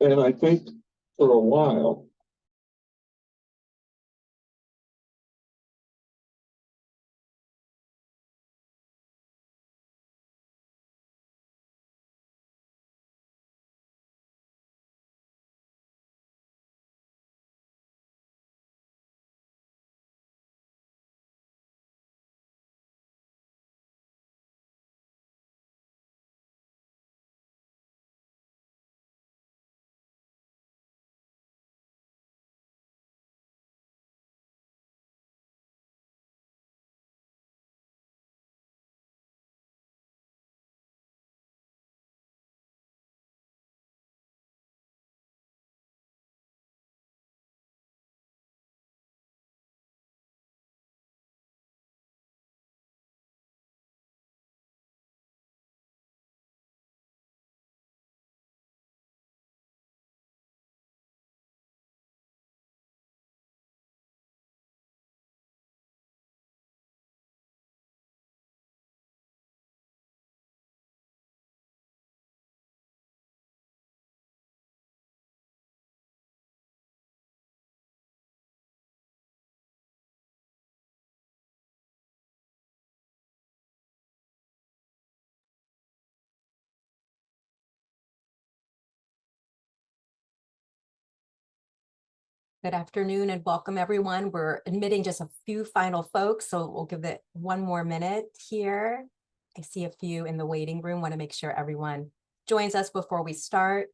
And I think for a while, Good afternoon and welcome everyone. We're admitting just a few final folks, so we'll give it one more minute here. I see a few in the waiting room. Want to make sure everyone joins us before we start.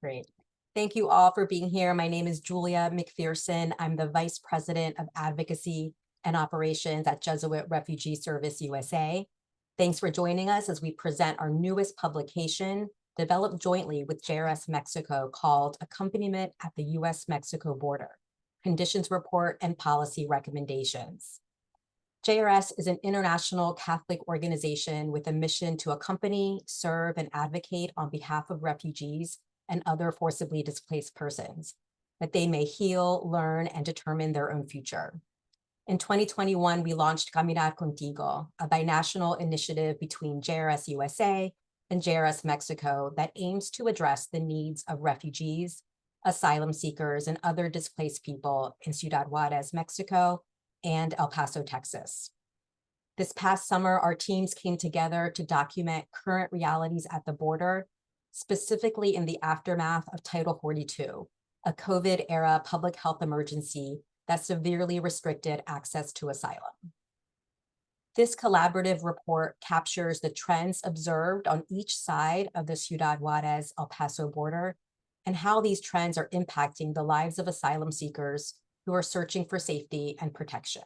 Great. Thank you all for being here. My name is Julia McPherson. I'm the Vice President of Advocacy and Operations at Jesuit Refugee Service USA. Thanks for joining us as we present our newest publication, developed jointly with JRS Mexico, called Accompaniment at the U.S. Mexico Border, Conditions Report and Policy Recommendations. JRS is an international Catholic organization with a mission to accompany, serve, and advocate on behalf of refugees and other forcibly displaced persons, that they may heal, learn, and determine their own future. In 2021, we launched Caminar Contigo, a binational initiative between JRS USA and JRS Mexico that aims to address the needs of refugees, asylum seekers, and other displaced people in Ciudad Juarez, Mexico, and El Paso, Texas. This past summer, our teams came together to document current realities at the border, specifically in the aftermath of Title 42, a COVID-era public health emergency that severely restricted access to asylum. This collaborative report captures the trends observed on each side of the Ciudad Juarez-El Paso border and how these trends are impacting the lives of asylum seekers who are searching for safety and protection.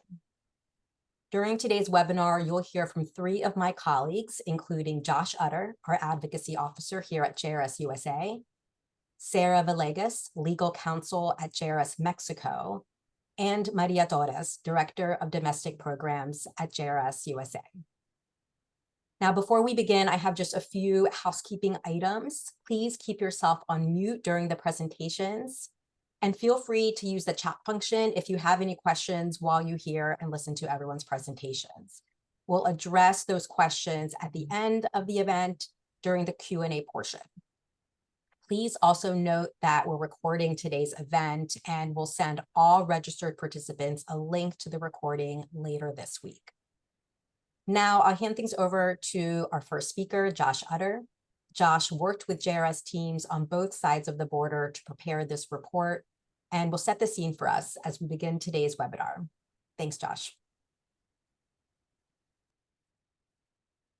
During today's webinar, you'll hear from three of my colleagues, including Josh Utter, our advocacy officer here at JRS USA, Sarah Villegas, legal counsel at JRS Mexico, and Maria Torres, Director of Domestic Programs at JRS USA. Now, before we begin, I have just a few housekeeping items. Please keep yourself on mute during the presentations, and feel free to use the chat function if you have any questions while you hear and listen to everyone's presentations. We'll address those questions at the end of the event during the Q&A portion. Please also note that we're recording today's event and we'll send all registered participants a link to the recording later this week. Now I'll hand things over to our first speaker, Josh Utter. Josh worked with JRS teams on both sides of the border to prepare this report and will set the scene for us as we begin today's webinar. Thanks, Josh.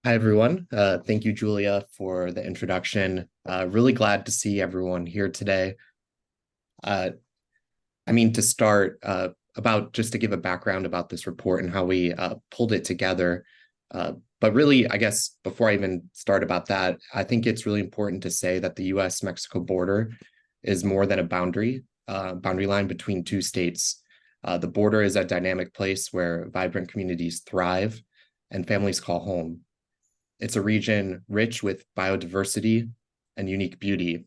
Hi, everyone. Thank you, Julia, for the introduction. Really glad to see everyone here today. To start, just to give a background about this report and how we pulled it together. But really, I guess, before I even start about that, I think it's really important to say that the U.S. Mexico border is more than a boundary line between two states. The border is a dynamic place where vibrant communities thrive and families call home. It's a region rich with biodiversity and unique beauty.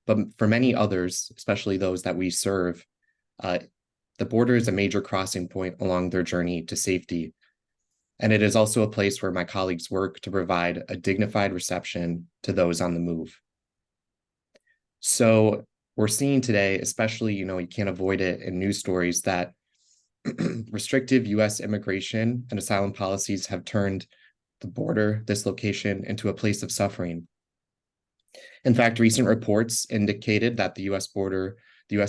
But for many others, especially those that we serve, the border is a major crossing point along their journey to safety. And it is also a place where my colleagues work to provide a dignified reception to those on the move. So we're seeing today, especially, you can't avoid it in news stories, that restrictive U.S. immigration and asylum policies have turned the border, this location, into a place of suffering. In fact, recent reports indicated that the U.S.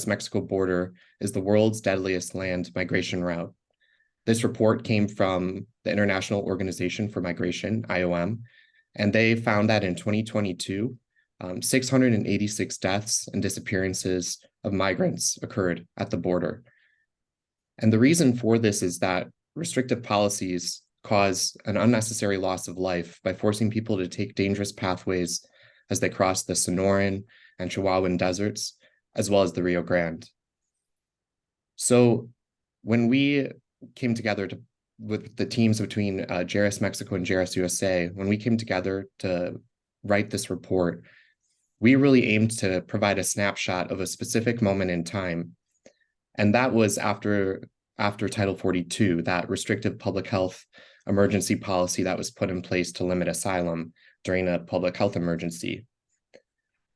Mexico border is the world's deadliest land migration route. This report came from the International Organization for Migration, IOM, and they found that in 2022, 686 deaths and disappearances of migrants occurred at the border. And the reason for this is that restrictive policies cause an unnecessary loss of life by forcing people to take dangerous pathways as they cross the Sonoran and Chihuahuan deserts, as well as the Rio Grande. So when we came together with the teams between JRS Mexico and JRS USA, when we came together to write this report, we really aimed to provide a snapshot of a specific moment in time. And that was after Title 42, that restrictive public health emergency policy that was put in place to limit asylum during a public health emergency.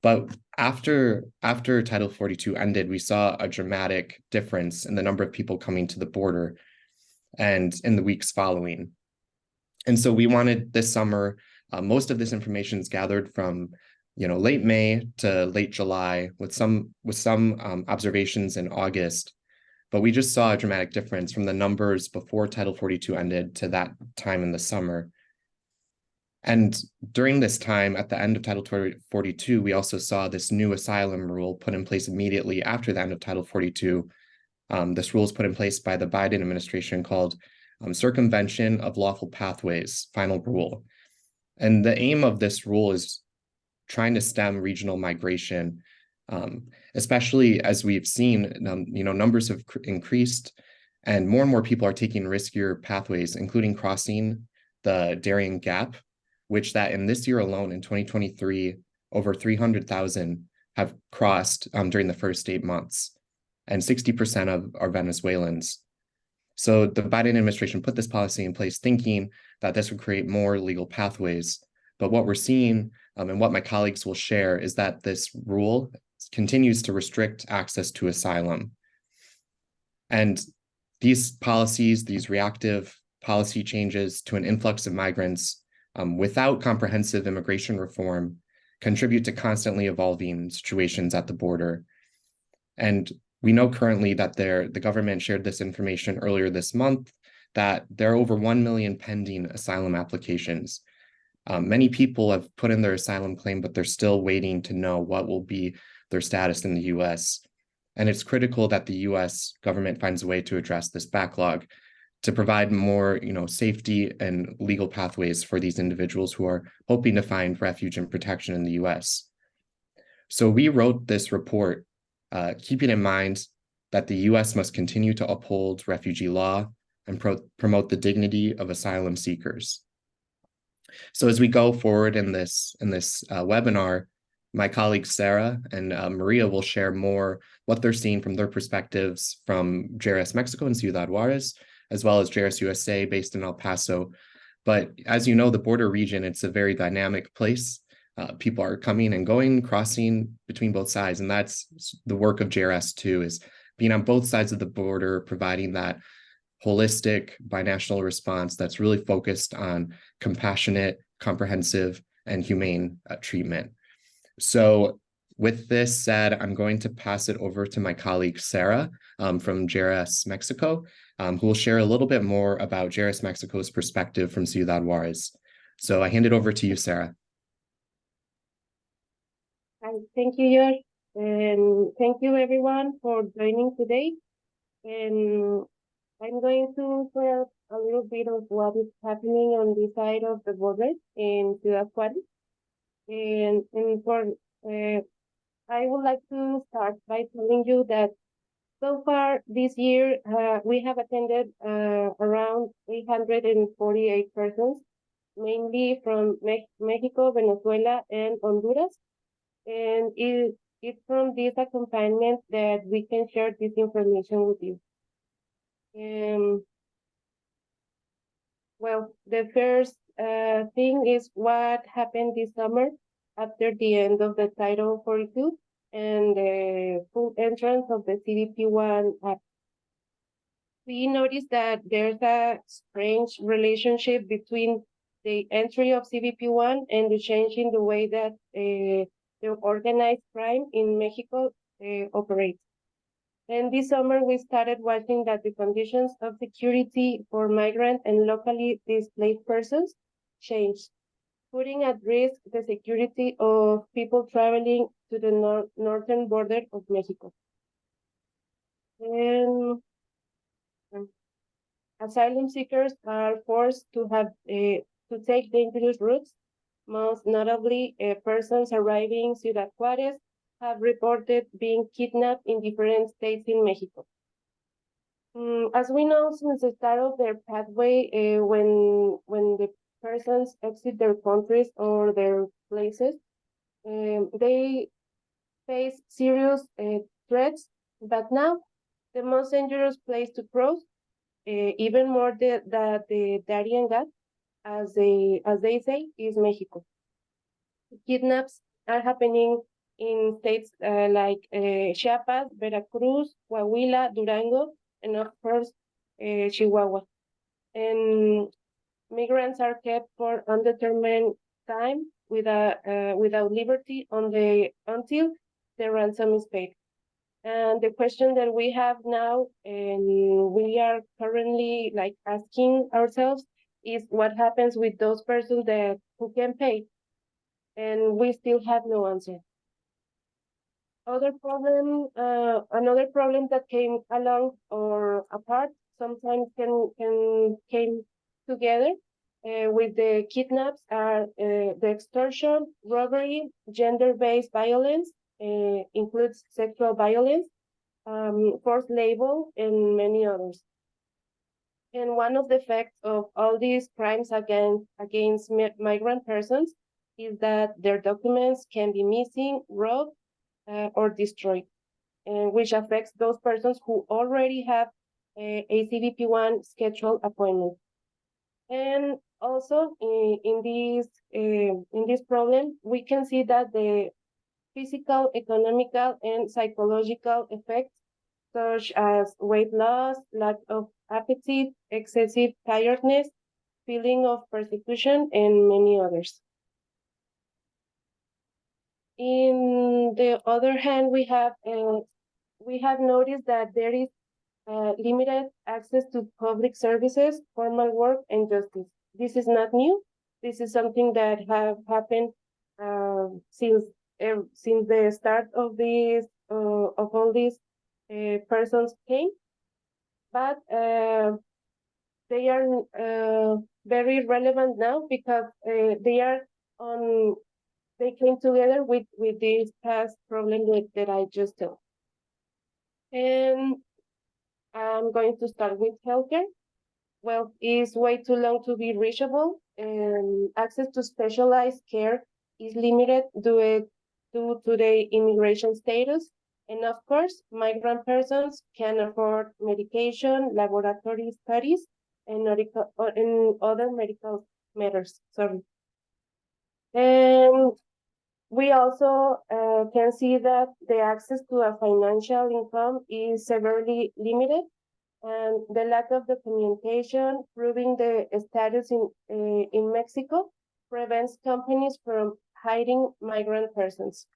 But after Title 42 ended, we saw a dramatic difference in the number of people coming to the border and in the weeks following. And so we wanted this summer, most of this information is gathered from late May to late July with some observations in August. But we just saw a dramatic difference from the numbers before Title 42 ended to that time in the summer. And during this time, at the end of Title 42, we also saw this new asylum rule put in place immediately after the end of Title 42. This rule is put in place by the Biden administration called Circumvention of Lawful Pathways, Final Rule. And the aim of this rule is trying to stem regional migration, especially as we've seen, numbers have increased and more people are taking riskier pathways, including crossing the Darien Gap, which that in this year alone, in 2023, over 300,000 have crossed during the first 8 months, and 60% are Venezuelans. So the Biden administration put this policy in place thinking that this would create more legal pathways. But what we're seeing, and what my colleagues will share, is that this rule continues to restrict access to asylum. And these policies, these reactive policy changes to an influx of migrants without comprehensive immigration reform contribute to constantly evolving situations at the border. And we know currently that the government shared this information earlier this month, that there are over 1 million pending asylum applications. Many people have put in their asylum claim, but they're still waiting to know what will be their status in the U.S. And it's critical that the U.S. government finds a way to address this backlog, to provide more, safety and legal pathways for these individuals who are hoping to find refuge and protection in the U.S. So we wrote this report, keeping in mind that the U.S. must continue to uphold refugee law and promote the dignity of asylum seekers. So as we go forward in this webinar, my colleagues Sarah and Maria will share more what they're seeing from their perspectives from JRS Mexico and Ciudad Juarez, as well as JRS USA based in El Paso. But as you know, the border region, it's a very dynamic place. People are coming and going, crossing between both sides. And that's the work of JRS too, is being on both sides of the border, providing that holistic binational response that's really focused on compassionate, comprehensive, and humane treatment. So with this said, I'm going to pass it over to my colleague, Sarah, from JRS Mexico, who will share a little bit more about JRS Mexico's perspective from Ciudad Juarez. So I hand it over to you, Sarah. Thank you, George, and thank you everyone for joining today. And I'm going to share a little bit of what is happening on this side of the border in Ciudad Juarez. And I would like to start by telling you that so far this year, we have attended around 848 persons, mainly from Mexico, Venezuela, and Honduras. And it's from this accompaniment that we can share this information with you. Well, the first thing is what happened this summer after the end of the Title 42 and the full entrance of the CBP-1 Act. We noticed that there's a strange relationship between the entry of CBP-1 and the change in the way that the organized crime in Mexico operates. And this summer, we started watching that the conditions of security for migrant and locally displaced persons changed, putting at risk the security of people traveling to the northern border of Mexico. And asylum seekers are forced to have to take dangerous routes. Most notably, persons arriving in Ciudad Juárez have reported being kidnapped in different states in Mexico. As we know, since the start of their pathway, when the persons exit their countries or their places, they face serious threats. But now, the most dangerous place to cross, even more than the Darien Gap, as they say, is Mexico. Kidnaps are happening in states like Chiapas, Veracruz, Coahuila, Durango, and of course, Chihuahua. And migrants are kept for undetermined time without liberty until the ransom is paid. And the question that we have now, and we are currently like asking ourselves, is what happens with those persons who can pay, and we still have no answer. Another problem that came along or apart sometimes came together with the kidnaps are the extortion, robbery, gender-based violence, includes sexual violence, forced labor, and many others. And one of the effects of all these crimes against migrant persons is that their documents can be missing, robbed, or destroyed, which affects those persons who already have a CBP-1 scheduled appointment. And also in this problem, we can see that the physical, economical, and psychological effects, such as weight loss, lack of appetite, excessive tiredness, feeling of persecution, and many others. In the other hand, we have noticed that there is limited access to public services, formal work, and justice. This is not new. This is something that have happened since the start of all these persons came, but they are very relevant now because they came together with this past problem that I just told. And I'm going to start with healthcare. Well, it's way too long to be reachable, and access to specialized care is limited due to the immigration status. And of course, migrant persons can afford medication, laboratory studies, and other medical matters. Sorry. And we also can see that the access to a financial income is severely limited, and the lack of documentation proving the status in Mexico prevents companies from hiring migrant persons.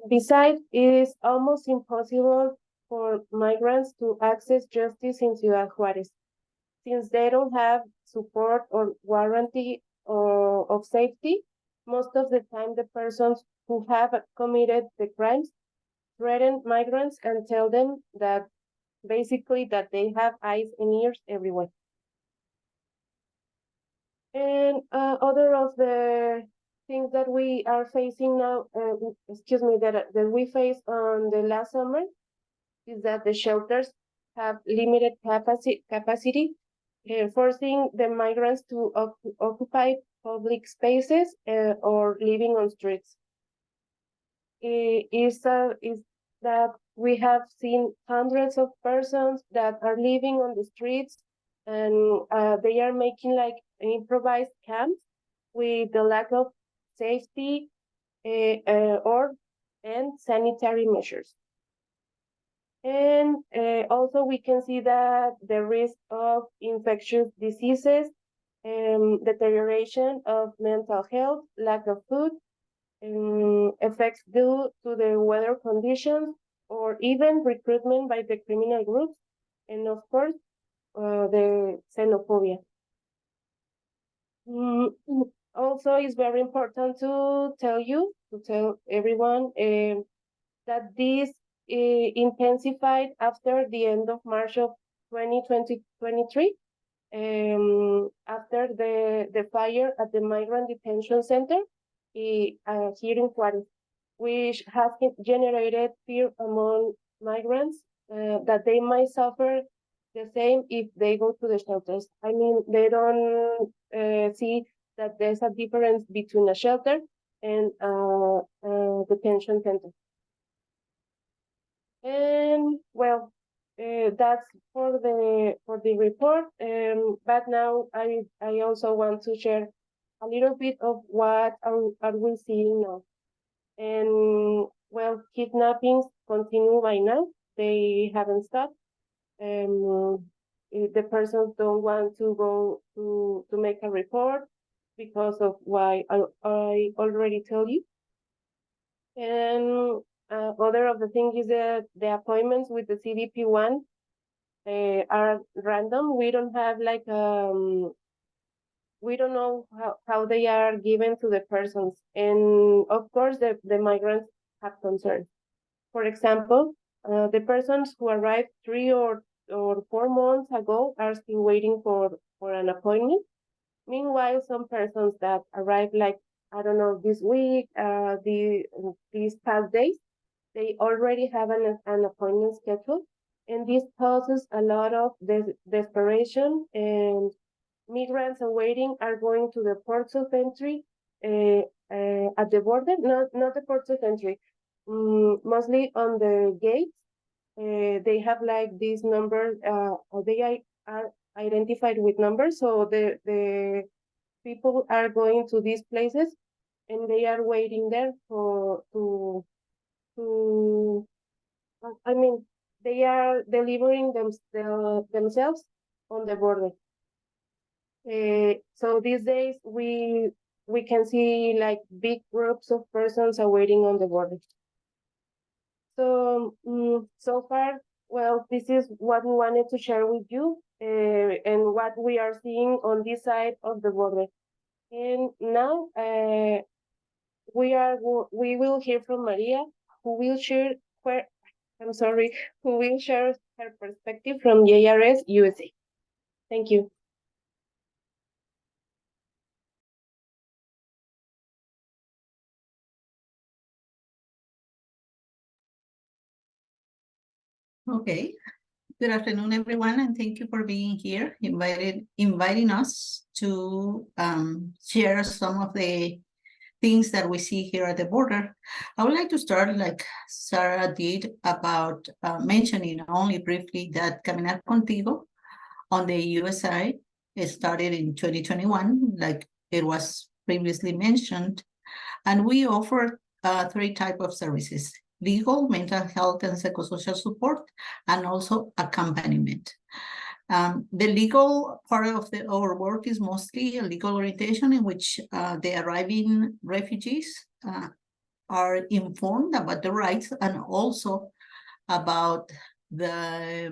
Besides, it is almost impossible for migrants to access justice in Ciudad Juárez, since they don't have support or warranty of safety. Most of the time, the persons who have committed the crimes threaten migrants and tell them that basically that they have eyes and ears everywhere. And other of the things that we are facing now, that we faced on the last summer is that the shelters have limited capacity, forcing the migrants to occupy public spaces or living on streets. Is that we have seen hundreds of persons that are living on the streets and they are making like improvised camps with the lack of safety and sanitary measures. And also we can see that the risk of infectious diseases, deterioration of mental health, lack of food, effects due to the weather conditions, or even recruitment by the criminal groups, and of course, the xenophobia. Also, it's very important to tell everyone that this intensified after the end of March of 2023, after the fire at the migrant detention center here in Juarez, which has generated fear among migrants that they might suffer the same if they go to the shelters. I mean, they don't see that there's a difference between a shelter and a detention center. And well, that's for the report. But now I also want to share a little bit of what are we seeing now. And well, kidnappings continue by now. They haven't stopped. The persons don't want to go to make a report because of why I already tell you. And other of the things is that the appointments with the CBP1 are random. We don't have like we don't know how they are given to the persons, and of course the migrants have concerns. For example, the persons who arrived 3 or 4 months ago are still waiting for an appointment. Meanwhile, some persons that arrived like, I don't know, this week, these past days, they already have an appointment scheduled, and this causes a lot of desperation, and migrants awaiting are going to the ports of entry at the border, not the ports of entry, mostly on the gates. They have like these numbers, they are identified with numbers, so the people are going to these places and they are waiting there I mean, they are delivering themselves on the border. So these days we can see like big groups of persons awaiting on the border. So so far, well, this is what we wanted to share with you and what we are seeing on this side of the border. And now we will hear from Maria, who will share who will share her perspective from JRS USA. Thank you. Okay. Good afternoon, everyone, and thank you for being here, inviting us to share some of the things that we see here at the border. I would like to start like Sarah did about mentioning only briefly that Caminar Contigo on the US side, it started in 2021, like it was previously mentioned, and we offer 3 types of services: legal, mental health, and psychosocial support, and also accompaniment. The legal part of our work is mostly a legal orientation in which the arriving refugees are informed about the rights and also about the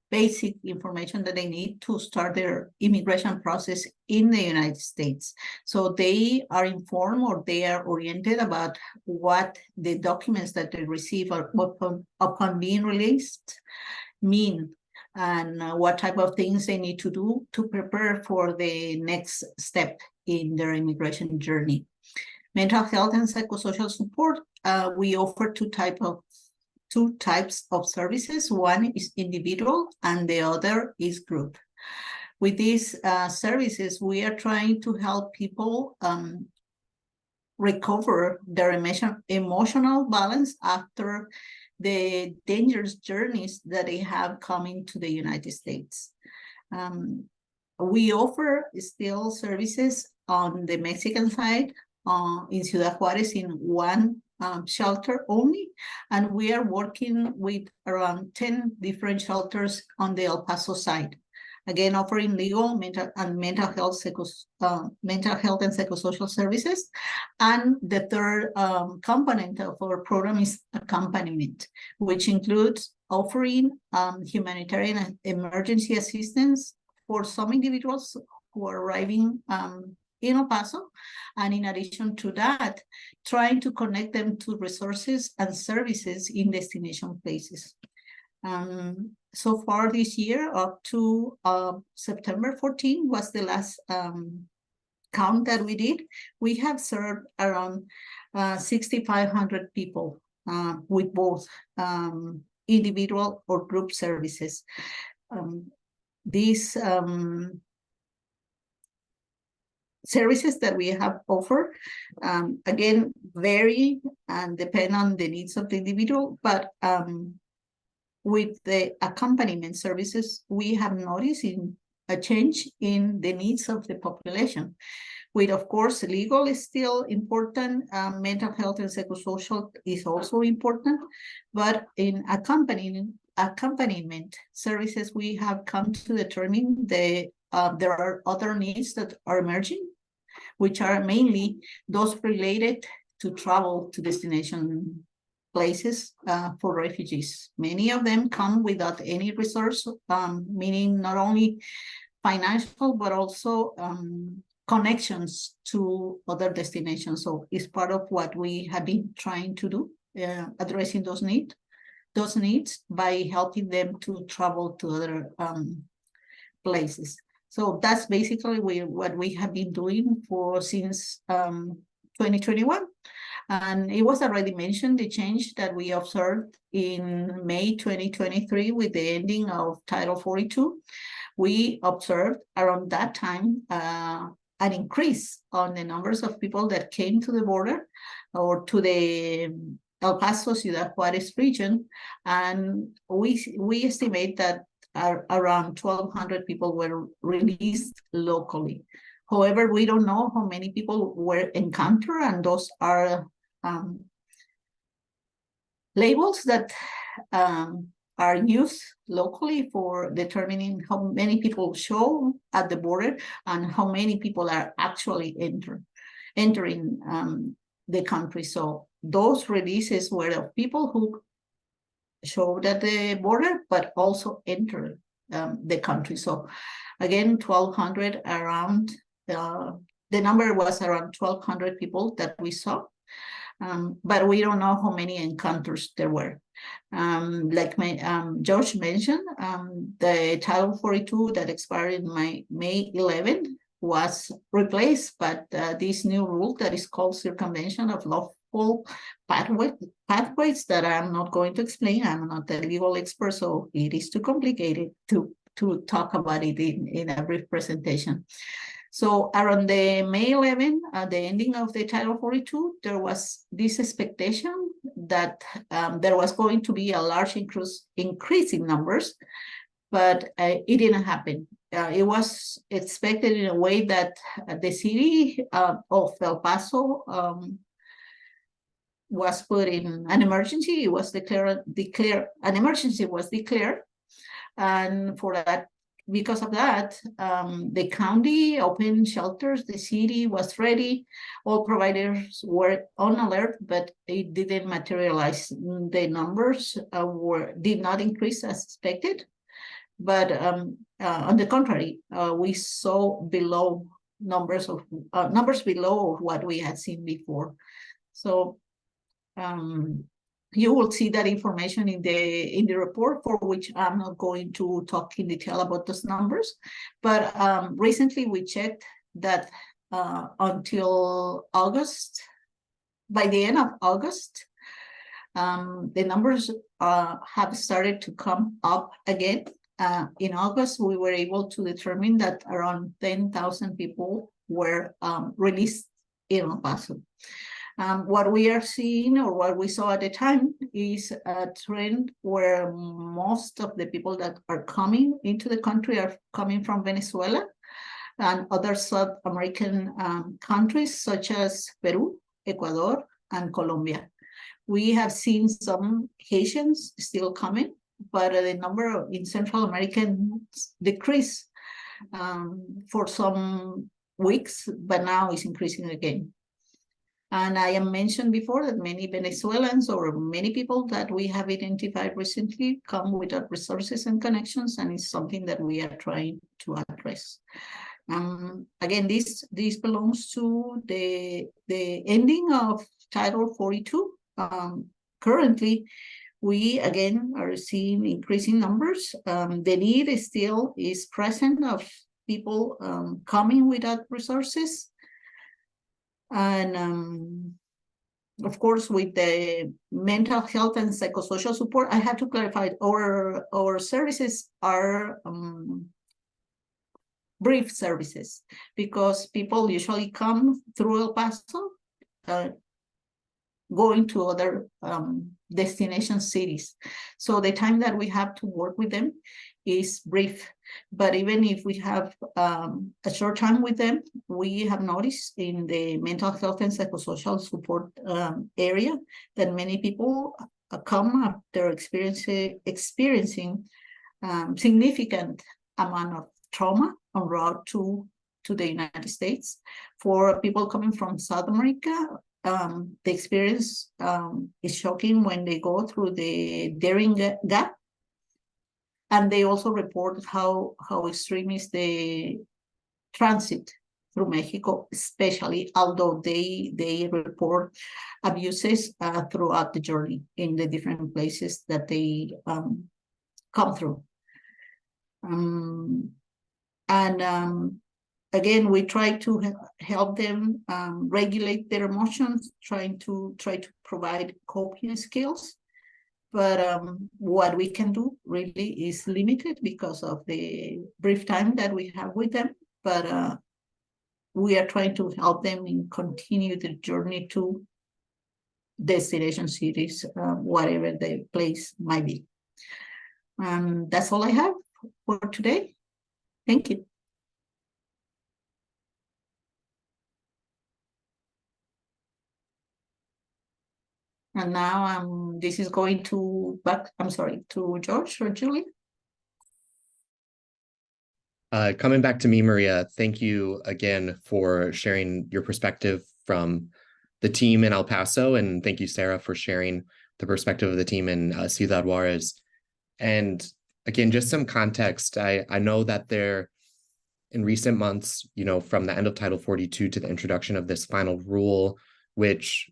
basic information that they need to start their immigration process in the United States. So they are informed or they are oriented about what the documents that they receive upon being released mean, and what type of things they need to do to prepare for the next step in their immigration journey. Mental health and psychosocial support, we offer two types of services. One is individual and the other is group. With these services, we are trying to help people recover their emotional balance after the dangerous journeys that they have coming to the United States. We offer still services on the Mexican side, in Ciudad Juarez in one shelter only, and we are working with around 10 different shelters on the El Paso side. Again, offering legal, mental and psychosocial services. And the third component of our program is accompaniment, which includes offering humanitarian emergency assistance for some individuals who are arriving in El Paso. And in addition to that, trying to connect them to resources and services in destination places. So far this year, up to September 14 was the last count that we did. We have served around 6,500 people with both individual or group services. These services that we have offered, again, vary and depend on the needs of the individual, but with the accompaniment services, we have noticed a change in the needs of the population. With, of course, legal is still important, mental health and psychosocial is also important, but in accompaniment services, we have come to determine there are other needs that are emerging, which are mainly those related to travel to destination places for refugees. Many of them come without any resource, meaning not only financial, but also connections to other destinations. So it's part of what we have been trying to do, addressing those needs by helping them to travel to other places. So that's basically what we have been doing since 2021. And it was already mentioned, the change that we observed in May 2023 with the ending of Title 42. We observed around that time an increase on the numbers of people that came to the border or to the El Paso, Ciudad Juarez region. And we estimate that around 1,200 people were released locally. However, we don't know how many people were encountered, and those are labels that are used locally for determining how many people show at the border and how many people are actually entering the country. So those releases were of people who showed at the border, but also entered the country. So again, 1,200 around, the number was around 1,200 people that we saw. But we don't know how many encounters there were. Like George mentioned, the Title 42 that expired in May 11 was replaced, but this new rule that is called circumvention of lawful pathways that I'm not going to explain. I'm not a legal expert, so it is too complicated to talk about it in a brief presentation. So around the May 11, the ending of the Title 42, there was this expectation that there was going to be a large increase in numbers, but it didn't happen. It was expected in a way that the city of El Paso was put in an emergency. It was declared an emergency was declared, and for that. Because of that, the county opened shelters, the city was ready, all providers were on alert, but it didn't materialize. The numbers did not increase as expected, but on the contrary, we saw numbers below what we had seen before. So you will see that information in the report, for which I'm not going to talk in detail about those numbers. But recently we checked that until August, by the end of August, the numbers have started to come up again. In August, we were able to determine that around 10,000 people were released in El Paso. What we are seeing, or what we saw at the time, is a trend where most of the people that are coming into the country are coming from Venezuela and other South American countries such as Peru, Ecuador, and Colombia. We have seen some Haitians still coming, but the number in Central Americans decreased for some weeks, but now is increasing again. And I have mentioned before that many Venezuelans, or many people that we have identified recently, come without resources and connections, and it's something that we are trying to address. Again, this belongs to the ending of Title 42. Currently, we again are seeing increasing numbers. The need still is present of people coming without resources. And of course, with the mental health and psychosocial support, I have to clarify, our services are brief services, because people usually come through El Paso, going to other destination cities. So the time that we have to work with them is brief. But even if we have a short time with them, we have noticed in the mental health and psychosocial support area that many people come after experiencing significant amount of trauma en route to the United States. For people coming from South America, the experience is shocking when they go through the Daring Gap. And they also report how extreme is the transit through Mexico, especially, although they report abuses throughout the journey in the different places that they come through. Again, we try to help them regulate their emotions, trying to provide coping skills. But what we can do really is limited because of the brief time that we have with them. But we are trying to help them in continue the journey to destination cities, whatever the place might be. That's all I have for today. Thank you. And now this is going to to George or Julie. Coming back to me, Maria, thank you again for sharing your perspective from the team in El Paso. And thank you, Sarah, for sharing the perspective of the team in Ciudad Juarez. And again, just some context. I know that there, in recent months, from the end of Title 42 to the introduction of this final rule, which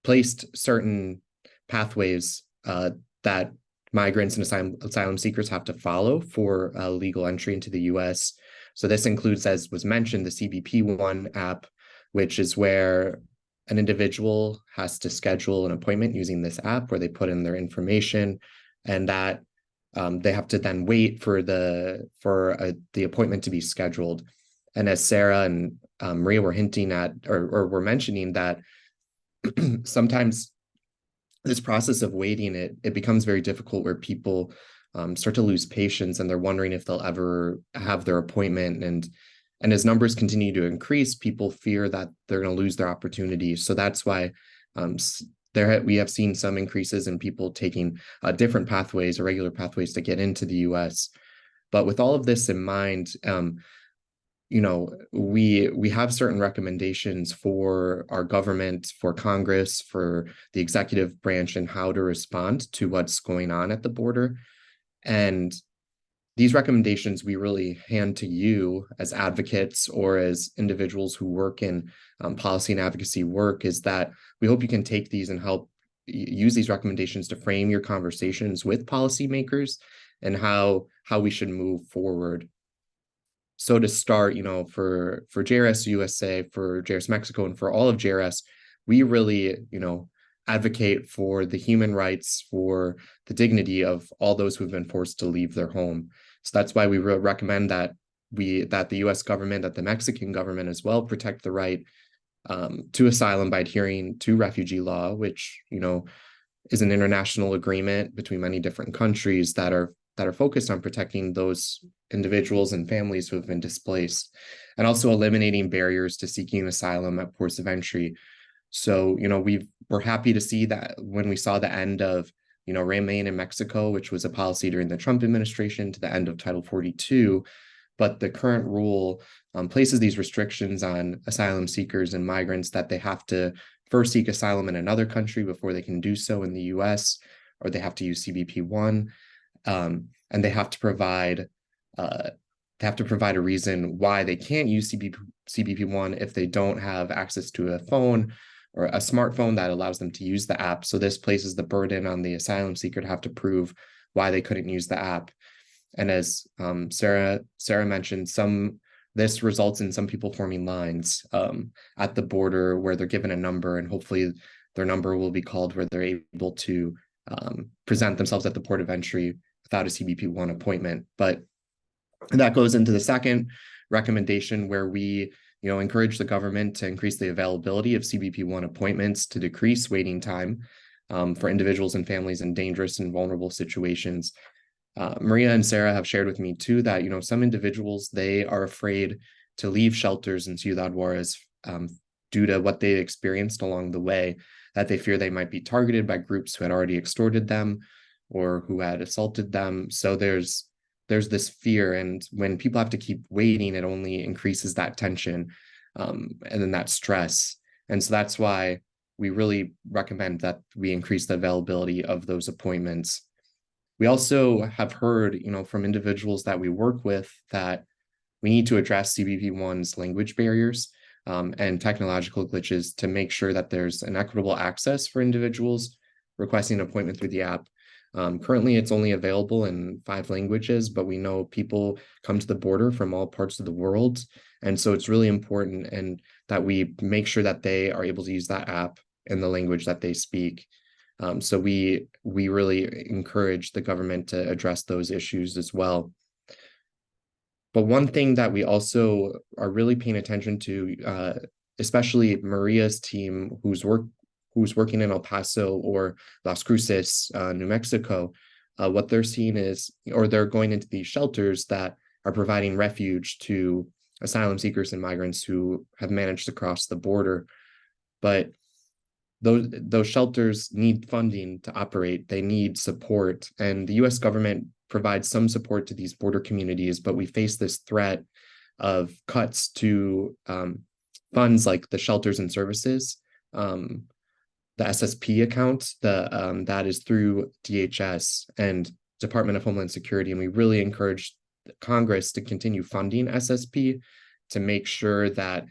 placed certain pathways that migrants and asylum seekers have to follow for legal entry into the U.S. So this includes, as was mentioned, the CBP-1 app, which is where an individual has to schedule an appointment using this app, where they put in their information, and that they have to then wait for the appointment to be scheduled. And as Sarah and Maria were hinting at, or were mentioning, that sometimes this process of waiting, it becomes very difficult, where people start to lose patience, and they're wondering if they'll ever have their appointment. And as numbers continue to increase, people fear that they're going to lose their opportunity. So that's why we have seen some increases in people taking different pathways, or regular pathways, to get into the U.S. But with all of this in mind, we have certain recommendations for our government, for Congress, for the executive branch, and how to respond to what's going on at the border. And these recommendations we really hand to you as advocates, or as individuals who work in policy and advocacy work, is that we hope you can take these and help use these recommendations to frame your conversations with policymakers, and how we should move forward. So to start, for JRS USA, for JRS Mexico, and for all of JRS, we really, advocate for the human rights, for the dignity of all those who've been forced to leave their home. So that's why we recommend that the U.S. government, that the Mexican government as well, protect the right to asylum by adhering to refugee law, which, you know, is an international agreement between many different countries that are focused on protecting those individuals and families who have been displaced, and also eliminating barriers to seeking asylum at ports of entry. So, you know, we're happy to see that when we saw the end of, you know, remain in Mexico, which was a policy during the Trump administration, to the end of Title 42, but the current rule places these restrictions on asylum seekers and migrants that they have to first seek asylum in another country before they can do so in the U.S., or they have to use CBP-1, and they have to provide a reason why they can't use CBP-1 if they don't have access to a phone or a smartphone that allows them to use the app. So this places the burden on the asylum seeker to have to prove why they couldn't use the app. And as Sarah mentioned, this results in some people forming lines at the border where they're given a number, and hopefully their number will be called where they're able to present themselves at the port of entry without a CBP-1 appointment. But that goes into the second recommendation, where we, you know, encourage the government to increase the availability of CBP-1 appointments to decrease waiting time for individuals and families in dangerous and vulnerable situations. Maria and Sarah have shared with me too that, you know, some individuals, they are afraid to leave shelters in Ciudad Juarez due to what they experienced along the way, that they fear they might be targeted by groups who had already extorted them or who had assaulted them. So there's this fear, and when people have to keep waiting, it only increases that tension and then that stress. And so that's why we really recommend that we increase the availability of those appointments. We also have heard, you know, from individuals that we work with that we need to address CBP-1's language barriers and technological glitches to make sure that there's an equitable access for individuals requesting an appointment through the app. Currently, it's only available in 5 languages, but we know people come to the border from all parts of the world. And so it's really important and that we make sure that they are able to use that app in the language that they speak. So we really encourage the government to address those issues as well. But one thing that we also are really paying attention to, especially Maria's team, who's working in El Paso or Las Cruces, New Mexico, what they're seeing is, or they're going into these shelters that are providing refuge to asylum seekers and migrants who have managed to cross the border. But those shelters need funding to operate. They need support, and the U.S. government provides some support to these border communities, but we face this threat of cuts to funds like the shelters and services, the SSP account, that is through DHS and Department of Homeland Security, and we really encourage Congress to continue funding SSP to make sure that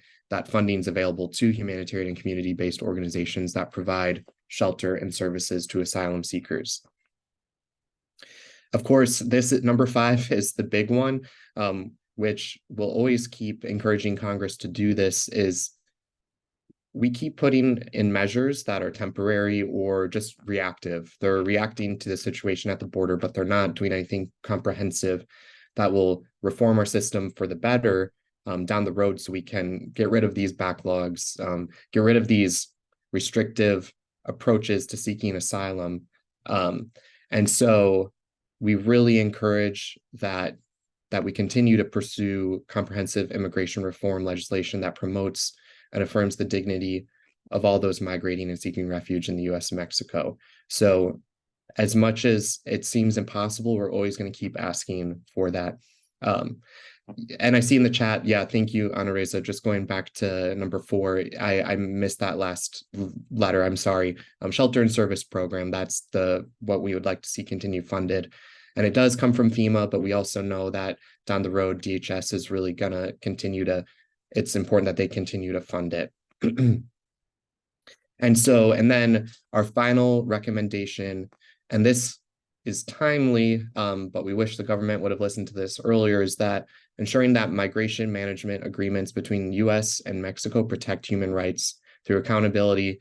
funding is available to humanitarian and community-based organizations that provide shelter and services to asylum seekers. Of course, this number 5 is the big one, which we'll always keep encouraging Congress to do. This is we keep putting in measures that are temporary or just reactive. They're reacting to the situation at the border, but they're not doing anything comprehensive that will reform our system for the better down the road, so we can get rid of these backlogs, get rid of these restrictive approaches to seeking asylum. And so we really encourage that we continue to pursue comprehensive immigration reform legislation that promotes and affirms the dignity of all those migrating and seeking refuge in the U.S. Mexico. So as much as it seems impossible, we're always going to keep asking for that. And I see in the chat, yeah, thank you, Ana Reza. Just going back to number 4, I missed that last letter. I'm sorry. Shelter and service program. That's what we would like to see continue funded. And it does come from FEMA, but we also know that down the road, DHS is really going to continue to, it's important that they continue to fund it. And then our final recommendation, and this is timely, but we wish the government would have listened to this earlier, is that ensuring that migration management agreements between U.S. and Mexico protect human rights through accountability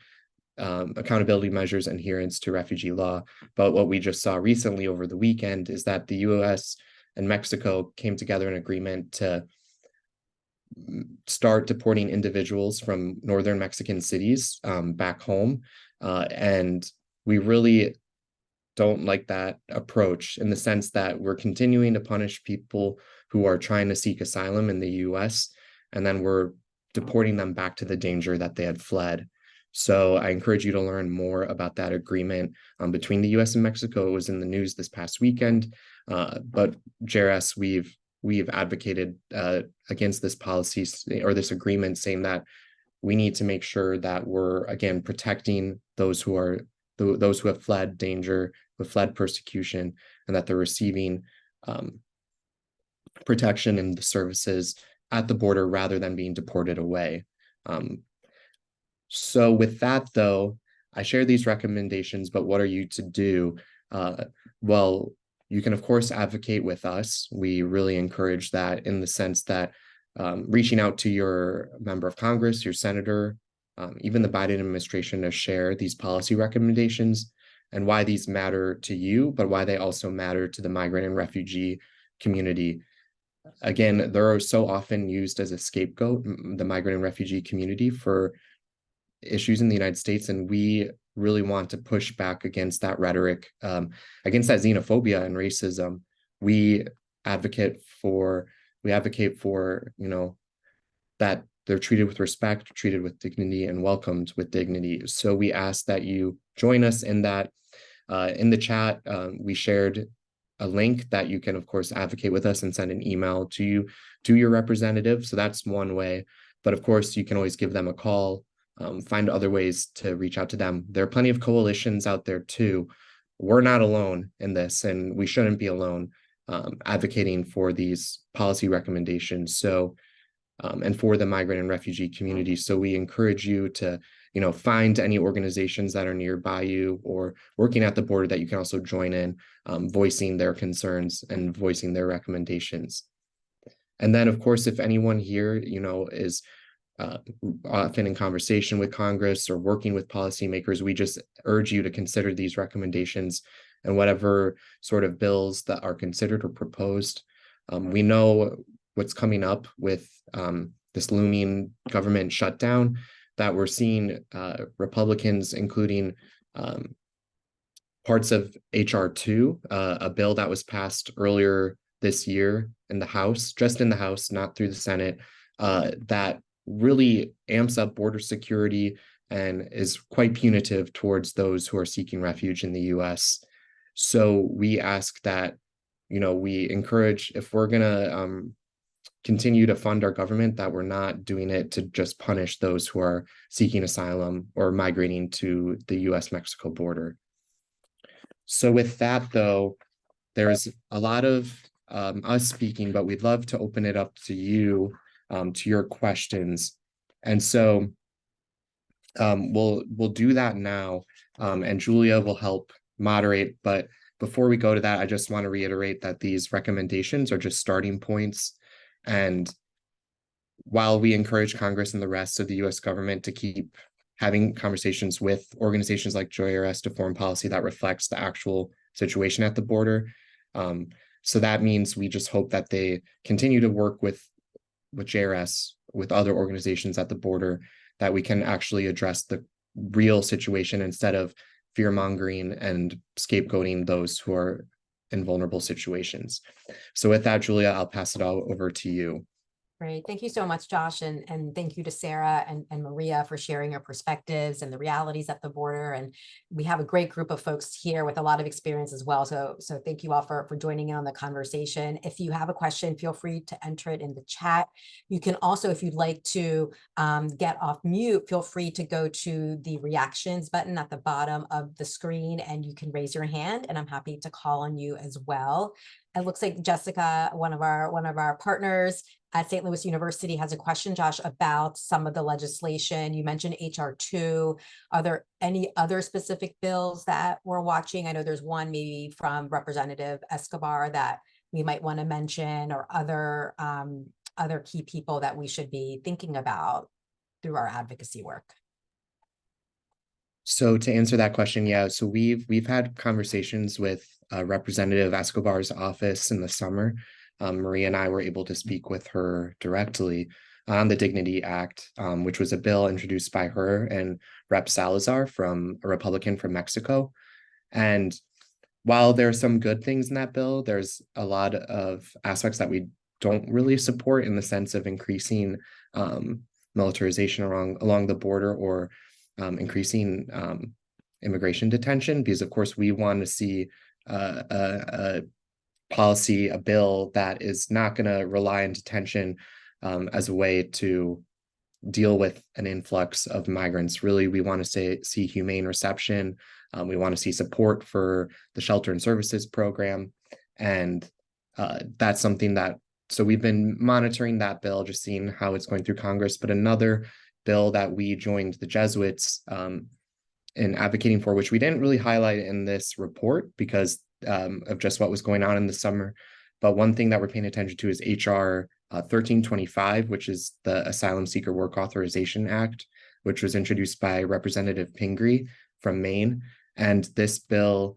measures, adherence to refugee law. But what we just saw recently over the weekend is that the U.S. and Mexico came together in agreement to start deporting individuals from northern Mexican cities back home. And we really don't like that approach in the sense that we're continuing to punish people who are trying to seek asylum in the U.S. and then we're deporting them back to the danger that they had fled. So I encourage you to learn more about that agreement between the U.S. and Mexico. It was in the news this past weekend, but JRS, we've advocated against this policy or this agreement, saying that we need to make sure that we're, again, protecting those who have fled danger, who have fled persecution, and that they're receiving protection and the services at the border rather than being deported away. So with that, though, I share these recommendations, but what are you to do? Well, you can, of course, advocate with us. We really encourage that in the sense that reaching out to your member of Congress, your senator, even the Biden administration to share these policy recommendations and why these matter to you, but why they also matter to the migrant and refugee community. Again, they're so often used as a scapegoat, the migrant and refugee community, for issues in the United States, and we really want to push back against that rhetoric, against that xenophobia and racism. We advocate for, that they're treated with respect, treated with dignity, and welcomed with dignity. So we ask that you join us in that. In the chat, we shared a link that you can, of course, advocate with us and send an email to your representative. So that's one way. But of course, you can always give them a call, find other ways to reach out to them. There are plenty of coalitions out there too. We're not alone in this, and we shouldn't be alone advocating for these policy recommendations. So, and for the migrant and refugee community. So we encourage you to, find any organizations that are nearby you or working at the border that you can also join in, voicing their concerns and voicing their recommendations. And then, of course, if anyone here, is often in conversation with Congress or working with policymakers, we just urge you to consider these recommendations and whatever sort of bills that are considered or proposed. We know what's coming up with this looming government shutdown, that we're seeing Republicans, including parts of H.R. 2, a bill that was passed earlier this year in the House, just in the House, not through the Senate, that really amps up border security and is quite punitive towards those who are seeking refuge in the U.S. So we ask that, we encourage, if we're going to continue to fund our government, that we're not doing it to just punish those who are seeking asylum or migrating to the U.S. Mexico border. So with that, though, there's a lot of us speaking, but we'd love to open it up to you, to your questions. And so we'll do that now, and Julia will help moderate. But before we go to that, I just want to reiterate that these recommendations are just starting points. And while we encourage Congress and the rest of the U.S. government to keep having conversations with organizations like JRS to form policy that reflects the actual situation at the border, so that means we just hope that they continue to work with JRS, with other organizations at the border, that we can actually address the real situation instead of fear-mongering and scapegoating those who are in vulnerable situations. So with that, Julia, I'll pass it all over to you. Great. Thank you so much, Josh. And thank you to Sarah and Maria for sharing your perspectives and the realities at the border. And we have a great group of folks here with a lot of experience as well. So thank you all for joining in on the conversation. If you have a question, feel free to enter it in the chat. You can also, if you'd like to get off mute, feel free to go to the reactions button at the bottom of the screen and you can raise your hand, and I'm happy to call on you as well. It looks like Jessica, one of our partners at St. Louis University, has a question, Josh, about some of the legislation. You mentioned HR 2. Are there any other specific bills that we're watching? I know there's one maybe from Representative Escobar that we might want to mention, or other key people that we should be thinking about through our advocacy work. So to answer that question, yeah, so we've had conversations with Representative Escobar's office in the summer. Maria and I were able to speak with her directly. on the Dignity Act, which was a bill introduced by her and Rep. Salazar, from a Republican from Mexico. And while there are some good things in that bill, there's a lot of aspects that we don't really support, in the sense of increasing militarization along the border, or increasing immigration detention, because of course we want to see a policy, a bill that is not going to rely on detention as a way to deal with an influx of migrants. Really, we want to see humane reception. We want to see support for the shelter and services program. And that's something that, so we've been monitoring that bill, just seeing how it's going through Congress. But another bill that we joined the Jesuits in advocating for, which we didn't really highlight in this report because of just what was going on in the summer. But one thing that we're paying attention to is HR 1325, which is the Asylum Seeker Work Authorization Act, which was introduced by Representative Pingree from Maine. And this bill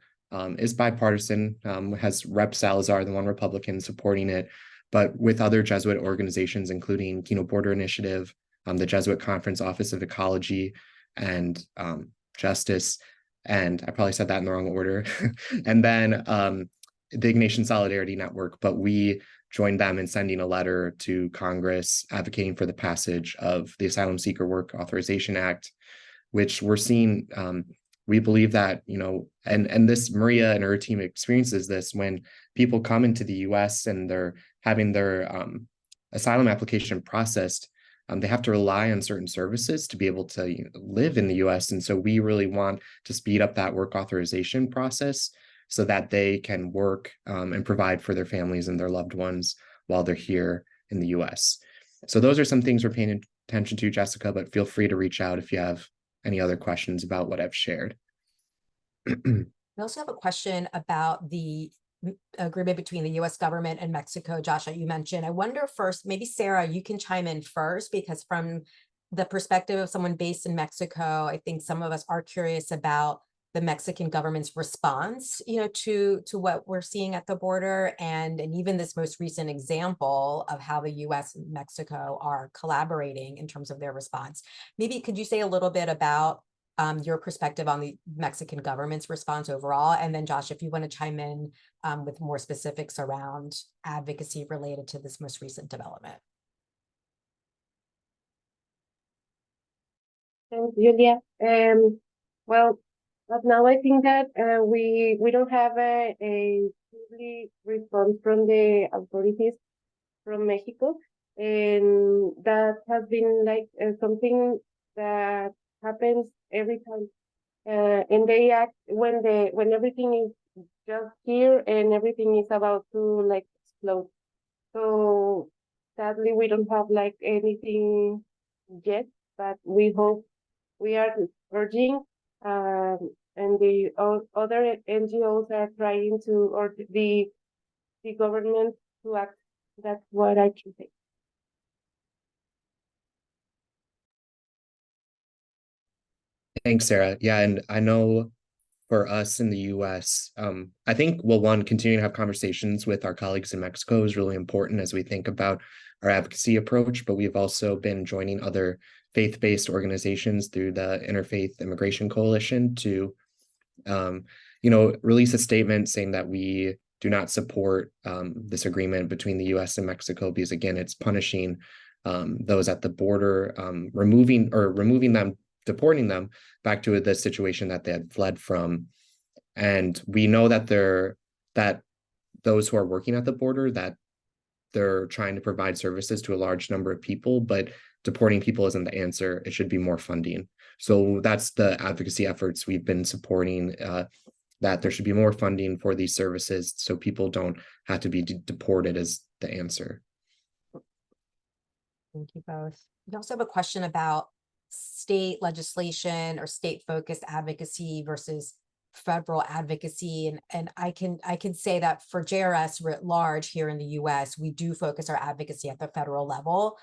is bipartisan, has Rep. Salazar, the one Republican, supporting it, but with other Jesuit organizations, including Border Initiative, the Jesuit Conference Office of Ecology, and Justice. And I probably said that in the wrong order. And then the Ignatian Solidarity Network, but we joined them in sending a letter to Congress advocating for the passage of the Asylum Seeker Work Authorization Act, which we're seeing, we believe that, and this, Maria and her team experiences this when people come into the U.S. and they're having their asylum application processed. They have to rely on certain services to be able to live in the U.S. And so we really want to speed up that work authorization process so that they can work and provide for their families and their loved ones while they're here in the U.S. So those are some things we're paying attention to, Jessica, but feel free to reach out if you have any other questions about what I've shared. We also have a question about the agreement between the U.S. government and Mexico. Josh, you mentioned. I wonder first, maybe Sarah, you can chime in first, because from the perspective of someone based in Mexico, I think some of us are curious about the Mexican government's response, to what we're seeing at the border, and even this most recent example of how the U.S. and Mexico are collaborating in terms of their response. Maybe could you say a little bit about your perspective on the Mexican government's response overall? And then Josh, if you want to chime in with more specifics around advocacy related to this most recent development. Thanks, Julia. Well, but now I think that we don't have a complete response from the authorities from Mexico, and that has been like something that happens every time, and they act when everything is just here and everything is about to like explode. So sadly, we don't have like anything yet, but we hope. We are urging, and the other NGOs are trying to, or the government to act. That's what I can say. Thanks, Sarah. Yeah, and I know for us in the U.S., I think, well, one, continuing to have conversations with our colleagues in Mexico is really important as we think about our advocacy approach, but we've also been joining other faith-based organizations through the Interfaith Immigration Coalition to, release a statement saying that we do not support this agreement between the U.S. and Mexico, because again, it's punishing those at the border, removing them, deporting them back to the situation that they had fled from. And we know that those who are working at the border, that they're trying to provide services to a large number of people, but deporting people isn't the answer. It should be more funding. So that's the advocacy efforts we've been supporting, that there should be more funding for these services so people don't have to be deported as the answer. Thank you both. We also have a question about state legislation or state-focused advocacy versus federal advocacy. And I can say that for JRS writ large here in the US, we do focus our advocacy at the federal level,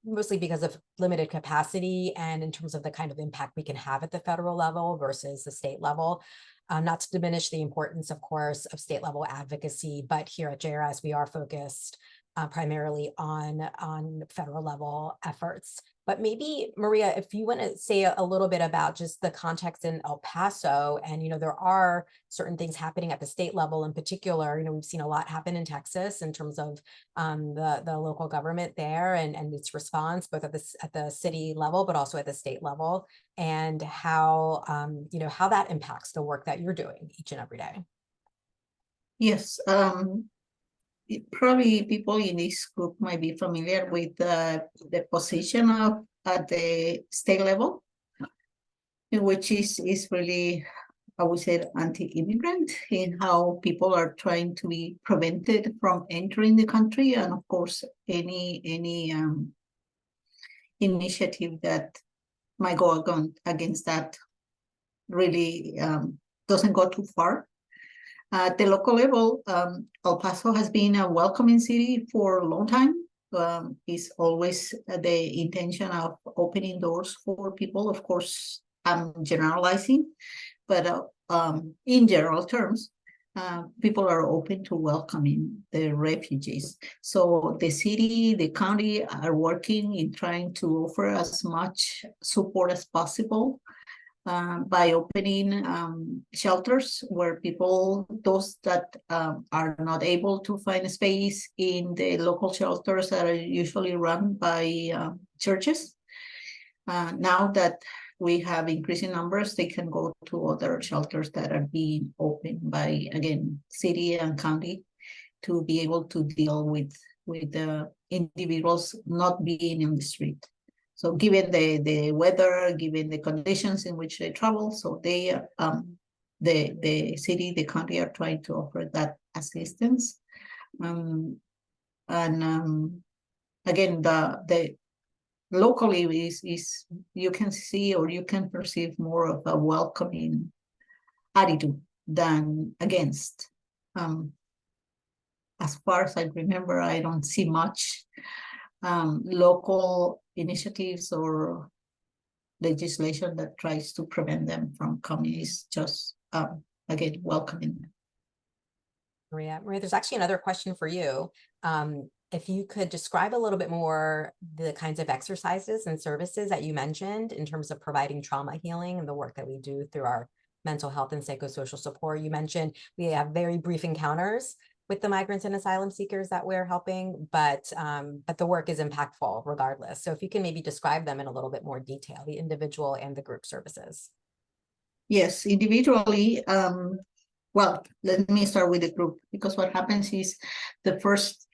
mostly because of limited capacity and in terms of the kind of impact we can have at the federal level versus the state level. Not to diminish the importance, of course, of state level advocacy, but here at JRS, we are focused primarily on federal level efforts. But maybe, Maria, if you want to say a little bit about just the context in El Paso, and, you know, there are certain things happening at the state level in particular. You know, we've seen a lot happen in Texas in terms of the local government there and its response, both at the city level, but also at the state level, and how, you know, how that impacts the work that you're doing each and every day. Yes, probably people in this group might be familiar with the position of at the state level, which is really, I would say, anti-immigrant in how people are trying to be prevented from entering the country, and of course any initiative that might go against that really doesn't go too far. At the local level, El Paso has been a welcoming city for a long time. It's always the intention of opening doors for people. Of course, I'm generalizing, but in general terms, people are open to welcoming the refugees. So the city, the county are working in trying to offer as much support as possible by opening shelters where people, those that are not able to find a space in the local shelters that are usually run by churches. Now that we have increasing numbers, they can go to other shelters that are being opened by, again, city and county to be able to deal with the individuals not being in the street. So given the weather, given the conditions in which they travel, so they the city, the county are trying to offer that assistance. Again, the locally is you can see or you can perceive more of a welcoming attitude than against. As far as I remember, I don't see much local initiatives or legislation that tries to prevent them from coming. Is just again welcoming them. Maria, there's actually another question for you. If you could describe a little bit more the kinds of exercises and services that you mentioned in terms of providing trauma healing and the work that we do through our mental health and psychosocial support. You mentioned we have very brief encounters with the migrants and asylum seekers that we're helping, but the work is impactful regardless. So if you can maybe describe them in a little bit more detail, the individual and the group services. Yes, individually, well, let me start with the group, because what happens is the first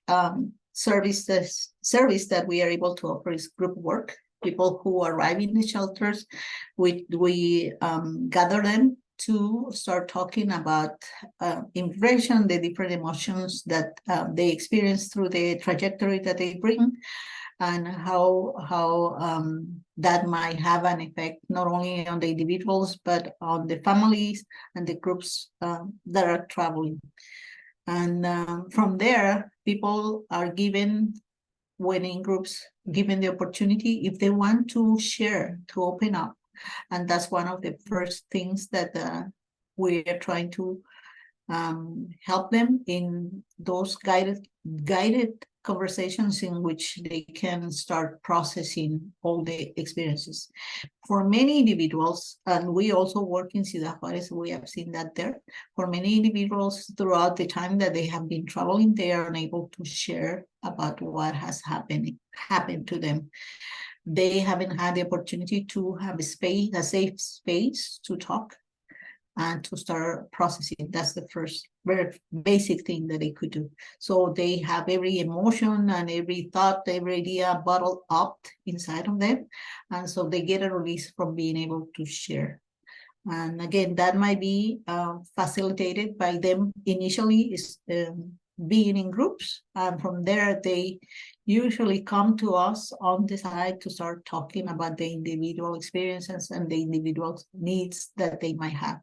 service that we are able to offer is group work. People who arrive in the shelters, we gather them to start talking about immigration, the different emotions that they experience through the trajectory that they bring, and how that might have an effect not only on the individuals, but on the families and the groups that are traveling. And from there, people are given, when in groups, given the opportunity, if they want to share, to open up. And that's one of the first things that we are trying to help them in those guided conversations in which they can start processing all the experiences. For many individuals, and we also work in Ciudad Juárez, we have seen that there. For many individuals, throughout the time that they have been traveling, they are unable to share about what has happened to them. They haven't had the opportunity to have a safe space to talk and to start processing. That's the first very basic thing that they could do. So they have every emotion and every thought, every idea bottled up inside of them. And so they get a release from being able to share. And again, that might be facilitated by them initially being in groups. And from there, they usually come to us on the side to start talking about the individual experiences and the individual needs that they might have.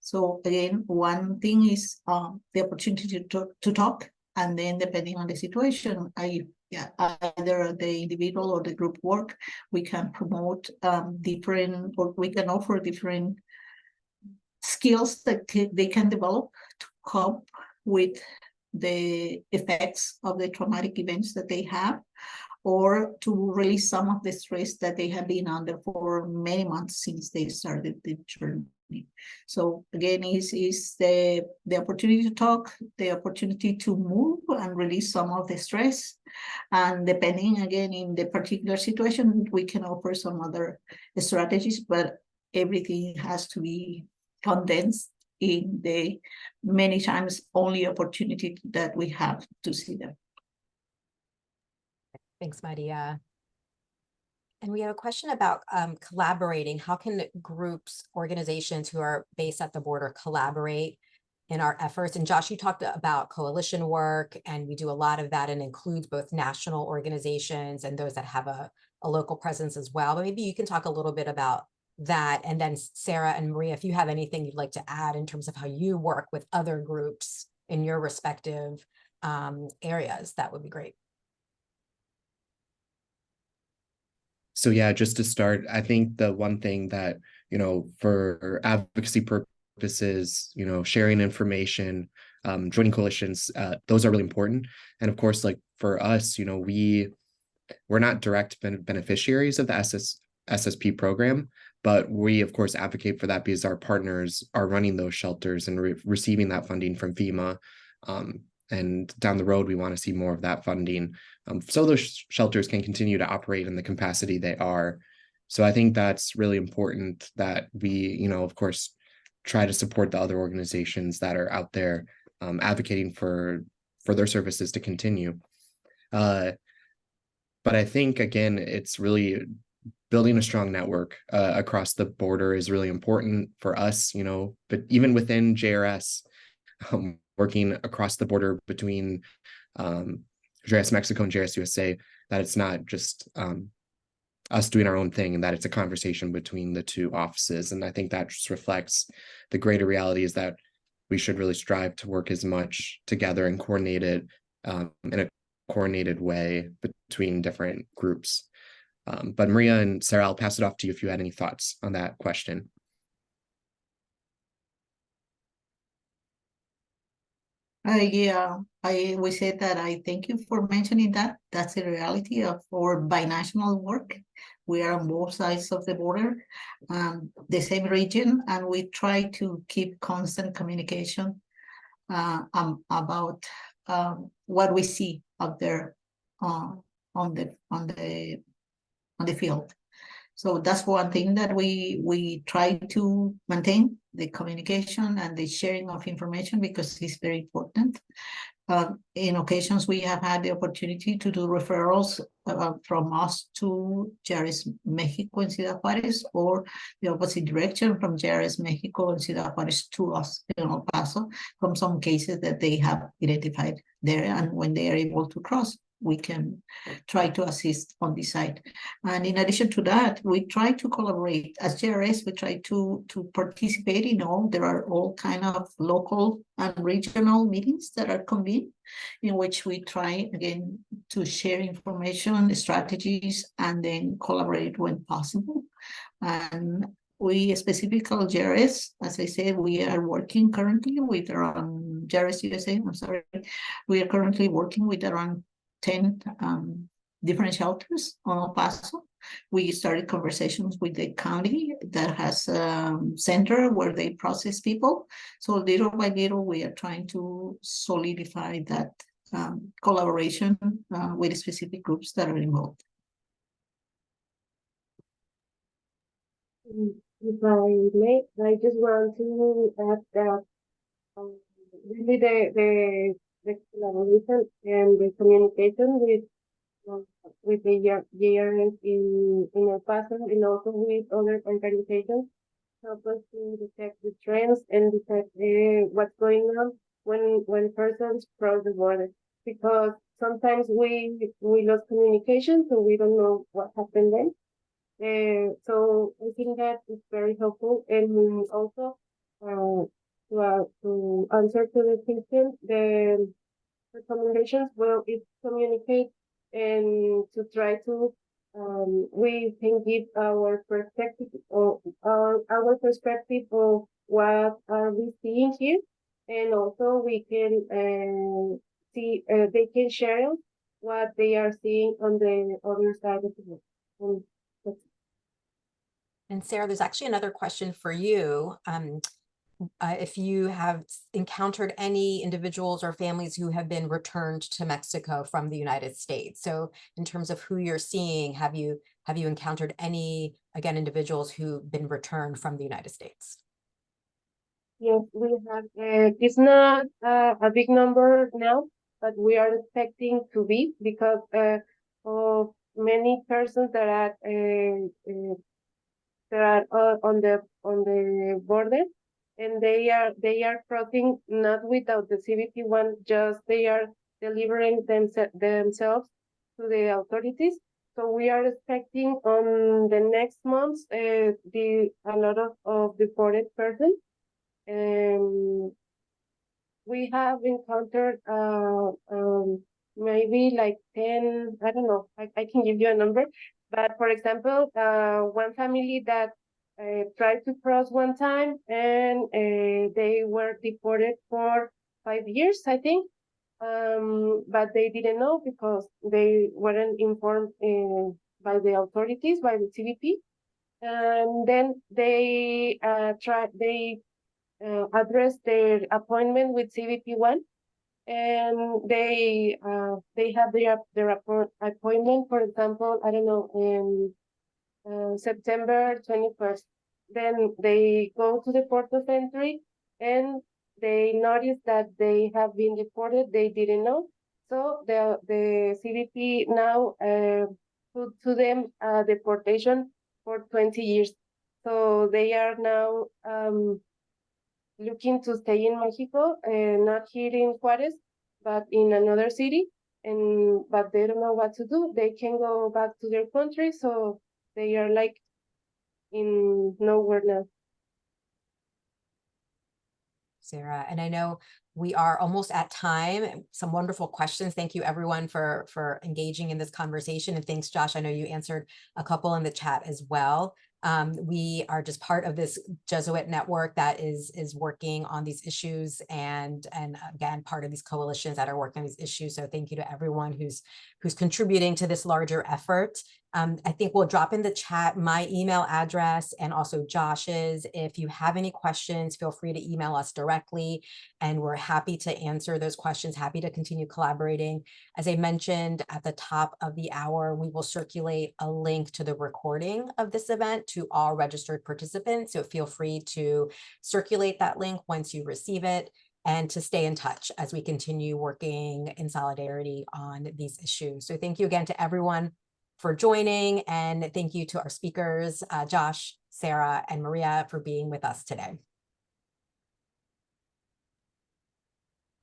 So again, one thing is the opportunity to talk, and then depending on the situation, either the individual or the group work, we can promote different, or we can offer different skills that they can develop to cope with the effects of the traumatic events that they have, or to release some of the stress that they have been under for many months since they started the journey. So again, is the opportunity to talk, the opportunity to move and release some of the stress. And depending again in the particular situation, we can offer some other strategies, but everything has to be condensed in the many times only opportunity that we have to see them. Thanks, Maria. And we have a question about collaborating. How can groups, organizations who are based at the border collaborate in our efforts? And Josh, you talked about coalition work, and we do a lot of that, and includes both national organizations and those that have a local presence as well. But maybe you can talk a little bit about that. And then Sarah and Maria, if you have anything you'd like to add in terms of how you work with other groups in your respective areas, that would be great. So yeah, just to start, I think the one thing that, you know, for advocacy purposes, you know, sharing information, joining coalitions, those are really important. And of course, like for us, you know, we're not direct beneficiaries of the SSP program, but we of course advocate for that because our partners are running those shelters and receiving that funding from FEMA. And down the road, we want to see more of that funding, so those shelters can continue to operate in the capacity they are. So I think that's really important that we, you know, of course, try to support the other organizations that are out there advocating for their services to continue. But I think, again, it's really building a strong network across the border is really important for us, you know, but even within JRS, working across the border between JRS Mexico and JRS USA, that it's not just us doing our own thing, and that it's a conversation between the two offices. And I think that just reflects the greater reality is that we should really strive to work as much together and coordinated in a coordinated way between different groups. But Maria and Sarah, I'll pass it off to you if you had any thoughts on that question. We said that I thank you for mentioning that. That's the reality of our binational work. We are on both sides of the border, the same region, and we try to keep constant communication about what we see out there on the field. So that's one thing that we try to maintain, the communication and the sharing of information, because it's very important. In occasions, we have had the opportunity to do referrals from us to JRS Mexico in Ciudad Juárez, or the opposite direction from JRS Mexico and Ciudad Juárez to us in El Paso, from some cases that they have identified there. And when they are able to cross, we can try to assist on this side. And in addition to that, we try to collaborate. As JRS, we try to participate in there are all kind of local and regional meetings that are convened, in which we try again to share information, strategies, and then collaborate when possible. And we specifically JRS, as I said, we are working currently with around JRS USA, we are currently working with around 10 different shelters on El Paso. We started conversations with the county that has a center where they process people. So little by little, we are trying to solidify that collaboration with specific groups that are involved. If I may, I just want to add that really the collaboration and the communication with the JRS in El Paso, and also with other organizations, help us to detect the trends and detect what's going on when persons cross the border. Because sometimes we lost communication, so we don't know what happened then. So I think that is very helpful, and also to answer to the question, the recommendations, well, it's communicate and to try to we can give our perspective of our perspective of what are we seeing here, and also we can see they can share what they are seeing on the other side of the world. That's And Sarah, there's actually another question for you. If you have encountered any individuals or families who have been returned to Mexico from the United States. So in terms of who you're seeing, have you encountered any, again, individuals who've been returned from the United States? Yes, we have. It's not a big number now, but we are expecting to be because of many persons that are on the border, and they are crossing not without the CBP-1, just they are delivering themselves to the authorities. So we are expecting on the next months a lot of deported persons. We have encountered maybe like 10, I don't know, I can give you a number, but for example, one family that tried to cross one time and they were deported for 5 years, I think, but they didn't know because they weren't informed by the authorities, by the CBP, and then they address their appointment with CBP-1, and they have their appointment, for example, I don't know, in September 21st. Then they go to the port of entry and they notice that they have been deported. They didn't know. So the CBP now put to them deportation for 20 years. So they are now looking to stay in Mexico, not here in Juarez, but in another city, but they don't know what to do. They can go back to their country, so they are like in nowhere now. Sarah, and I know we are almost at time. Some wonderful questions. Thank you everyone for engaging in this conversation. And thanks, Josh. I know you answered a couple in the chat as well. We are just part of this Jesuit network that is working on these issues, and again, part of these coalitions that are working on these issues. So thank you to everyone who's contributing to this larger effort. I think we'll drop in the chat my email address and also Josh's. If you have any questions, feel free to email us directly, and we're happy to answer those questions, happy to continue collaborating. As I mentioned at the top of the hour, we will circulate a link to the recording of this event to all registered participants. So feel free to circulate that link once you receive it, and to stay in touch as we continue working in solidarity on these issues. So thank you again to everyone for joining, and thank you to our speakers, Josh, Sarah, and Maria, for being with us today.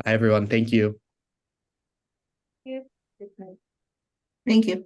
Hi, everyone. Thank you. Yes, good night. Thank you.